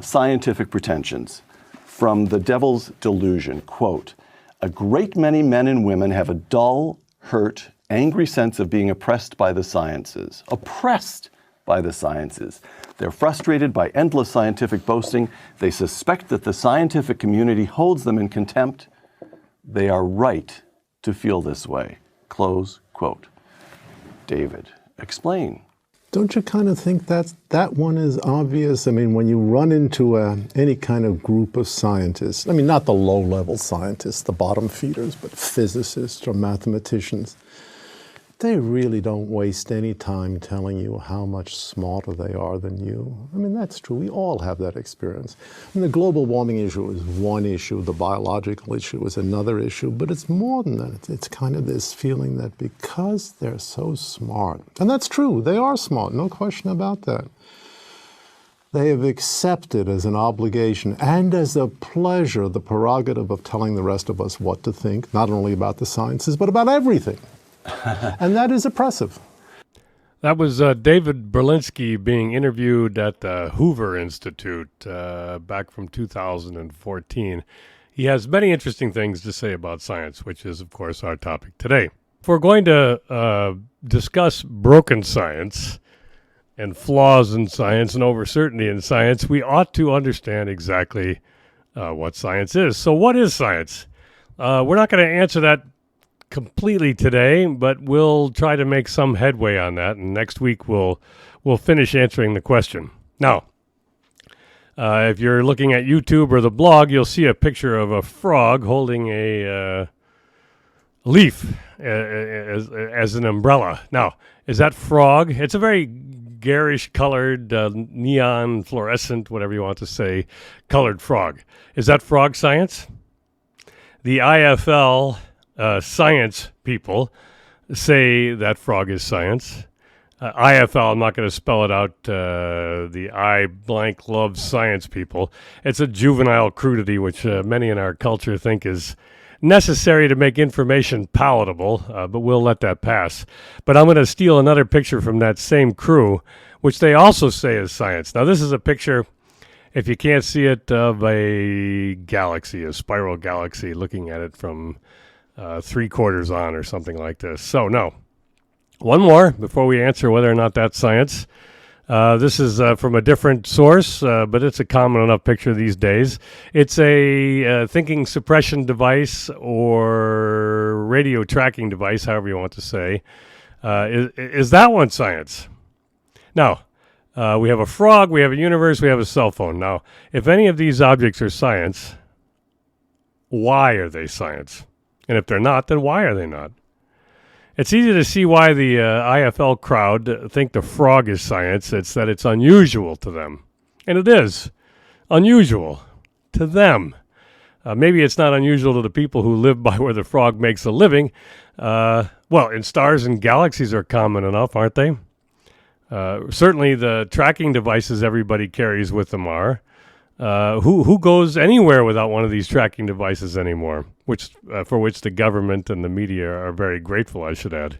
scientific pretensions from The Devil's Delusion. Quote, "A great many men and women have a dull, hurt, angry sense of being oppressed by the sciences." Oppressed by the sciences. They're frustrated by endless scientific boasting. They suspect that the scientific community holds them in contempt. They are right to feel this way. Close quote. David, explain. Don't you kind of think that one is obvious? I mean, when you run into any kind of group of scientists, I mean, not the low-level scientists, the bottom feeders, but physicists or mathematicians, they really don't waste any time telling you how much smarter they are than you. I mean, that's true. We all have that experience. I mean, the global warming issue is one issue. The biological issue is another issue. But it's more than that. It's kind of this feeling that because they're so smart, and that's true, they are smart, no question about that, they have accepted as an obligation and as a pleasure the prerogative of telling the rest of us what to think, not only about the sciences, but about everything. And that is oppressive. That was David Berlinski being interviewed at the Hoover Institute back from 2014. He has many interesting things to say about science, which is, of course, our topic today. If we're going to discuss broken science and flaws in science and overcertainty in science, we ought to understand exactly what science is. So what is science? We're not going to answer that completely today, but we'll try to make some headway on that, and next week we'll finish answering the question. Now, if you're looking at YouTube or the blog, you'll see a picture of a frog holding a leaf as an umbrella. Now, is that frog? It's a very garish colored, neon fluorescent, whatever you want to say, colored frog. Is that frog science? The IFL science people say that frog is science. IFL, I'm not going to spell it out, the I blank love science people. It's a juvenile crudity which many in our culture think is necessary to make information palatable, but we'll let that pass. But I'm going to steal another picture from that same crew, which they also say is science. Now, this is a picture, if you can't see it, of a galaxy, a spiral galaxy, looking at it from 3/4 on or something like this. So, no. One more before we answer whether or not that's science. This is from a different source, but it's a common enough picture these days. It's a thinking suppression device or radio tracking device, however you want to say. Is that one science? Now, we have a frog, we have a universe, we have a cell phone. Now, if any of these objects are science, why are they science? And if they're not, then why are they not? It's easy to see why the IFL crowd think the frog is science. It's that it's unusual to them. And it is unusual to them. Maybe it's not unusual to the people who live by where the frog makes a living. Well, and stars and galaxies are common enough, aren't they? Certainly the tracking devices everybody carries with them are. Who goes anywhere without one of these tracking devices anymore? For which the government and the media are very grateful, I should add.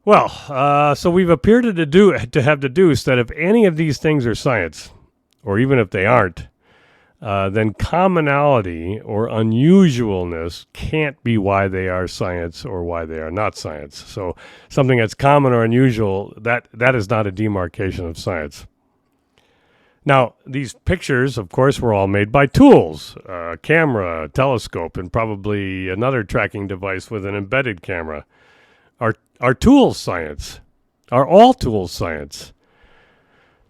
Well, so we've appeared to have deduced that if any of these things are science, or even if they aren't, then commonality or unusualness can't be why they are science or why they are not science. So something that's common or unusual, that is not a demarcation of science. Now, these pictures, of course, were all made by tools, a camera, a telescope, and probably another tracking device with an embedded camera. Are tools science? Are all tools science?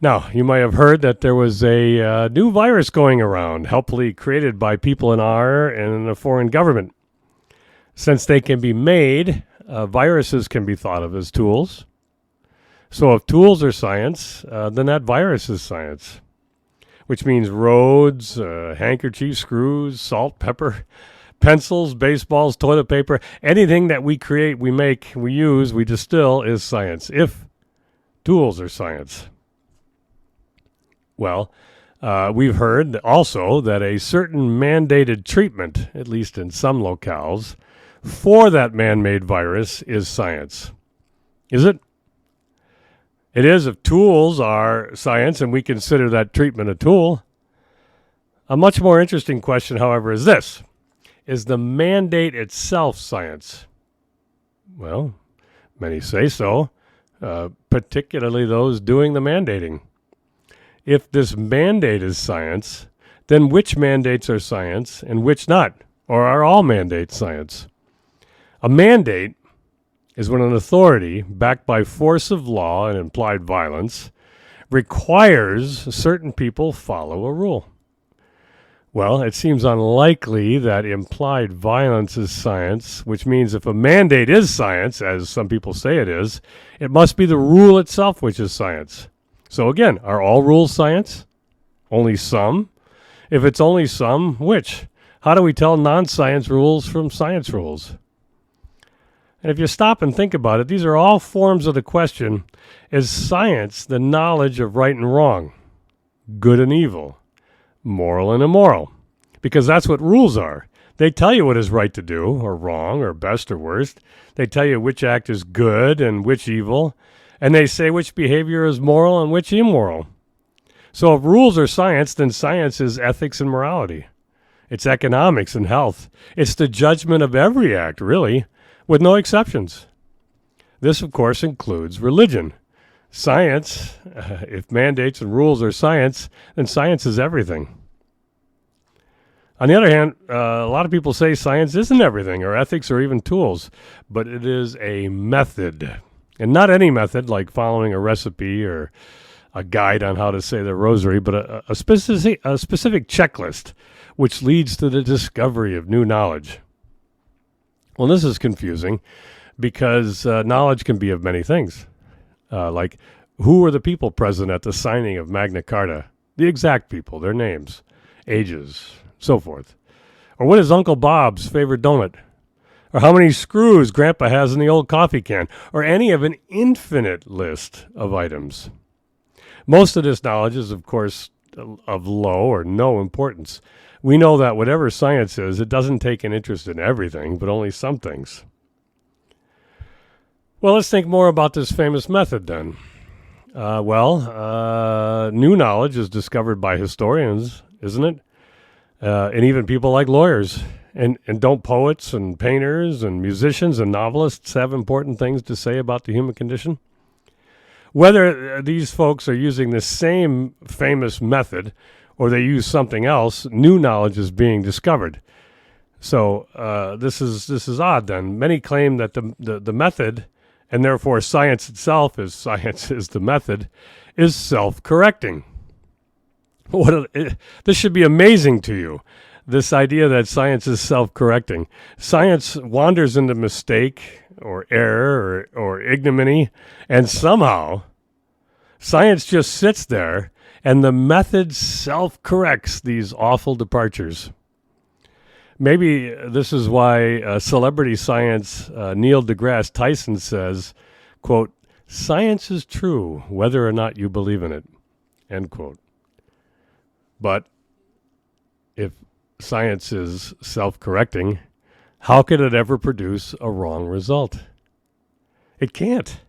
Now, you might have heard that there was a new virus going around, helpfully created by people in our and in a foreign government. Since they can be made, viruses can be thought of as tools. So if tools are science, then that virus is science, which means roads, handkerchiefs, screws, salt, pepper, pencils, baseballs, toilet paper, anything that we create, we make, we use, we distill is science, if tools are science. Well, we've heard also that a certain mandated treatment, at least in some locales, for that man-made virus is science. Is it? It is if tools are science and we consider that treatment a tool. A much more interesting question, however, is this. Is the mandate itself science? Well, many say so, particularly those doing the mandating. If this mandate is science, then which mandates are science and which not? Or are all mandates science? A mandate is when an authority, backed by force of law and implied violence, requires certain people follow a rule. Well, it seems unlikely that implied violence is science, which means if a mandate is science, as some people say it is, it must be the rule itself which is science. So again, are all rules science? Only some? If it's only some, which? How do we tell non-science rules from science rules? And if you stop and think about it, these are all forms of the question, is science the knowledge of right and wrong, good and evil, moral and immoral? Because that's what rules are. They tell you what is right to do, or wrong, or best or worst. They tell you which act is good and which evil, and they say which behavior is moral and which immoral. So if rules are science, then science is ethics and morality. It's economics and health. It's the judgment of every act, really, with no exceptions. This, of course, includes religion. Science, if mandates and rules are science, then science is everything. On the other hand, a lot of people say science isn't everything, or ethics, or even tools, but it is a method. And not any method, like following a recipe or a guide on how to say the rosary, but a specific checklist, which leads to the discovery of new knowledge. Well, this is confusing because knowledge can be of many things. Like, who were the people present at the signing of Magna Carta? The exact people, their names, ages, so forth. Or what is Uncle Bob's favorite donut? Or how many screws Grandpa has in the old coffee can? Or any of an infinite list of items. Most of this knowledge is, of course, of low or no importance. We know that whatever science is, it doesn't take an interest in everything, but only some things. Well, let's think more about this famous method then. New knowledge is discovered by historians, isn't it? And even people like lawyers. And don't poets and painters and musicians and novelists have important things to say about the human condition? Whether these folks are using the same famous method or they use something else, new knowledge is being discovered. So this is odd then. Many claim that the method, and therefore science itself is science is the method, is self-correcting. This should be amazing to you, this idea that science is self-correcting. Science wanders into mistake or error or ignominy, and somehow science just sits there and the method self-corrects these awful departures. Maybe this is why celebrity science Neil deGrasse Tyson says, quote, "Science is true whether or not you believe in it," end quote. But if science is self-correcting, how could it ever produce a wrong result? It can't.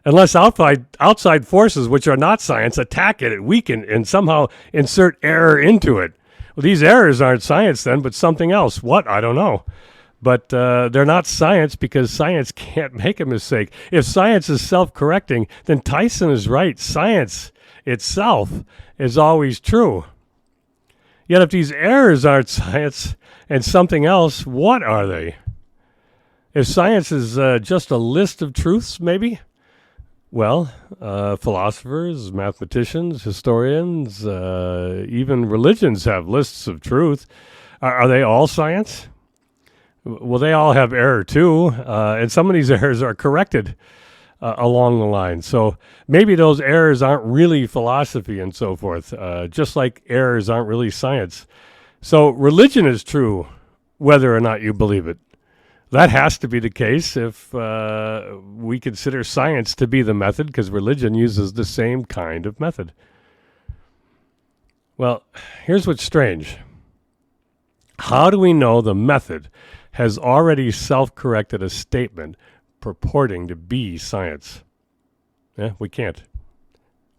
Unless outside forces, which are not science, attack it, weaken, and somehow insert error into it. Well, these errors aren't science then, but something else. What? I don't know. But they're not science because science can't make a mistake. If science is self-correcting, then Tyson is right. Science itself is always true. Yet if these errors aren't science and something else, what are they? If science is just a list of truths, maybe? Well, philosophers, mathematicians, historians, even religions have lists of truth. Are they all science? Well, they all have error too, and some of these errors are corrected along the line. So maybe those errors aren't really philosophy and so forth, just like errors aren't really science. So religion is true whether or not you believe it. That has to be the case if we consider science to be the method, because religion uses the same kind of method. Well, here's what's strange. How do we know the method has already self-corrected a statement purporting to be science? We can't.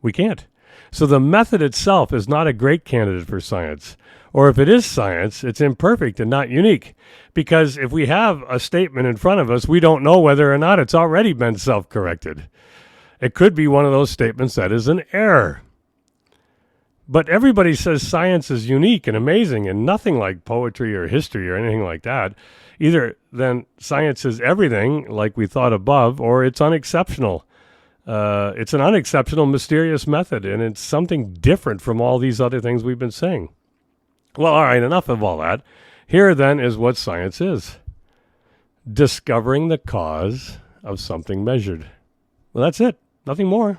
We can't. So the method itself is not a great candidate for science. Or if it is science, it's imperfect and not unique. Because if we have a statement in front of us, we don't know whether or not it's already been self-corrected. It could be one of those statements that is an error. But everybody says science is unique and amazing and nothing like poetry or history or anything like that. Either then science is everything like we thought above, or it's unexceptional. It's an unexceptional, mysterious method, and it's something different from all these other things we've been saying. Well, all right, enough of all that. Here then is what science is. Discovering the cause of something measured. Well, that's it. Nothing more.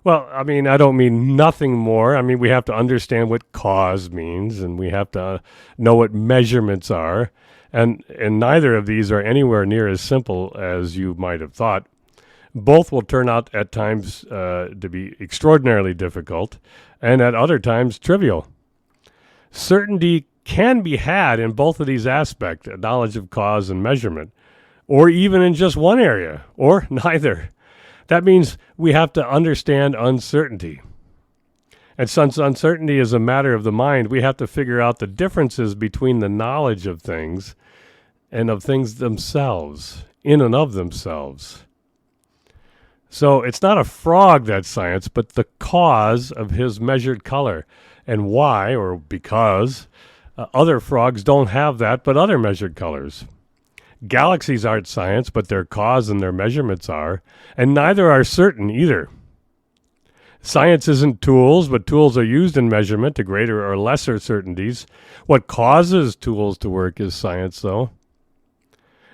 Well, I mean, I don't mean nothing more. I mean, we have to understand what cause means, and we have to know what measurements are. And neither of these are anywhere near as simple as you might have thought. Both will turn out at times to be extraordinarily difficult, and at other times trivial. Certainty can be had in both of these aspects, knowledge of cause and measurement, or even in just one area, or neither. That means we have to understand uncertainty. And since uncertainty is a matter of the mind, we have to figure out the differences between the knowledge of things and of things themselves, in and of themselves. So it's not a frog that's science, but the cause of his measured color. And why, or because, other frogs don't have that, but other measured colors. Galaxies aren't science, but their cause and their measurements are, and neither are certain either. Science isn't tools, but tools are used in measurement to greater or lesser certainties. What causes tools to work is science, though.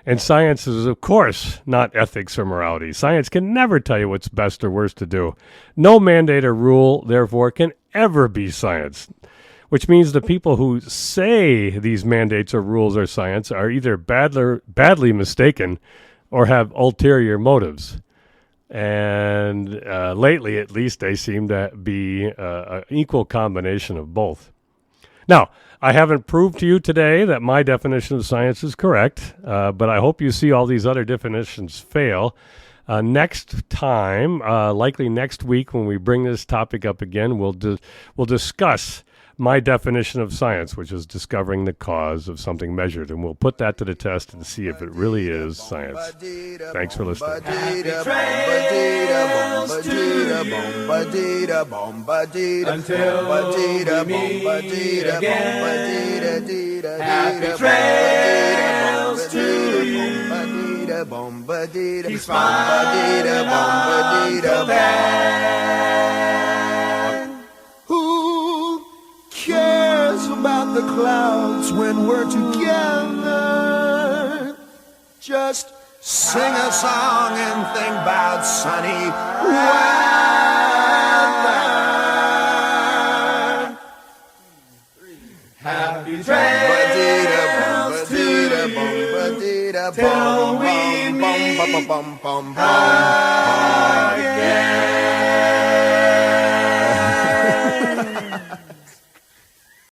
And science is, of course, not ethics or morality. Science can never tell you what's best or worst to do. No mandate or rule, therefore, can ever be science. Which means the people who say these mandates or rules are science are either badly mistaken or have ulterior motives. And lately, at least, they seem to be an equal combination of both. Now, I haven't proved to you today that my definition of science is correct, but I hope you see all these other definitions fail. Next time, likely next week when we bring this topic up again, we'll discuss my definition of science, which is discovering the cause of something measured, and we'll put that to the test and see if it really is science. Thanks for listening. Until we meet again. Happy trails to you. Keep smiling until then. Who cares about the clouds when we're together? Just sing a song and think about sunny weather. Happy trails to you till we meet again.